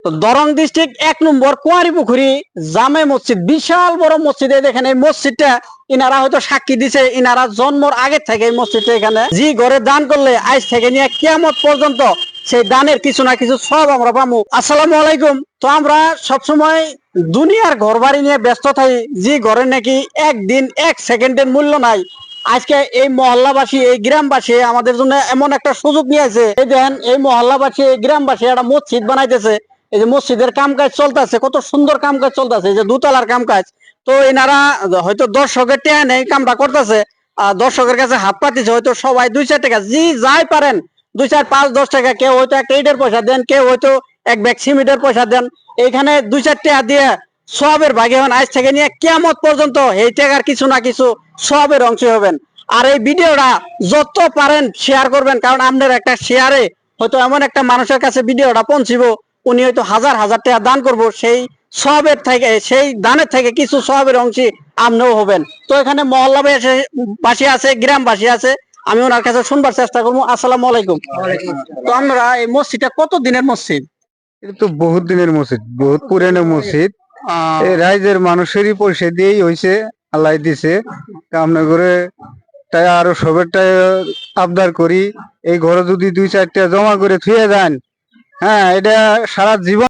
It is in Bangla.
তো দরং ডিস্ট্রিক্ট 1 নম্বর কুয়ারি পুকুরি জামে মসজিদ, বিশাল বড় মসজিদ। দেখেন এই মসজিদটা ইনারা হয়তো সাক্ষী দিছে, ইনারা জন্মর আগে থেকে এই মসজিদটা এখানে জি ঘরে দান করলে আজ থেকে নিয়ে কিয়ামত পর্যন্ত সেই দানের কিছু না কিছু সব আমরা পাবো। আসসালামু আলাইকুম। তো আমরা সবসময় দুনিয়ার ঘর বাড়ি নিয়ে ব্যস্ত থাকি, যে ঘরে নাকি একদিন 1 সেকেন্ডের মূল্য নাই। আজকে এই মহল্লাবাসী, এই গ্রামবাসী আমাদের জন্য এমন একটা সুযোগ নিয়েছে। এই দেখেন এই মহল্লাবাসী, এই গ্রামবাসী একটা মসজিদ বানাইতেছে। এই যে মসজিদের কাম কাজ চলতেছে, কত সুন্দর কাম কাজ চলতেছে, এই যে দুতলার কাম কাজ। তো এনারা হয়তো দর্শকের টেয়া নেই কামটা করতেছে, দর্শকের কাছে হাত পাতিছে, হয়তো সবাই 2-4 টাকা জি যাই পারেন, 2-4-5-10 টাকা, কেউ হয়তো একটা ইটের পয়সা দেন, কেউ হয়তো এক ব্যাগ সিমেন্টের পয়সা দেন। এইখানে 2-4 টাকা দিয়ে সবের ভাগে হন। আজ থেকে নিয়ে কিয়ামত পর্যন্ত এই টাকার কিছু না কিছু সবের অংশ হবেন। আর এই ভিডিওটা যত পারেন শেয়ার করবেন, কারণ আপনার একটা শেয়ারে হয়তো এমন একটা মানুষের কাছে ভিডিওটা পৌঁছিব, উনি হয়তো হাজার হাজার টাকা দান করব, সেই সবের থেকে, সেই দানের থেকে কিছু সবের অংশী আপনিও হবেন। তো এখানে মহল্লাবাসী আছে, গ্রামবাসী আছে, আমি ওনার কাছে শুনবার চেষ্টা করবো। আসসালামু আলাইকুম। তো আমরা এই মসজিদটা কত দিনের মসজিদ? এটা তো বহুত দিনের মসজিদ, বহুত পুরানো মসজিদ। আহ, এই রাইজের মানুষেরই পয়সা দিয়েই হয়েছে, আল্লাহ দিছে। কামনা করে তাই আরো সবেরটাই আবদার করি, এই ঘরে যদি 2-4টা জমা করে থুয়ে যান, হ্যাঁ, এটা সারা জীবন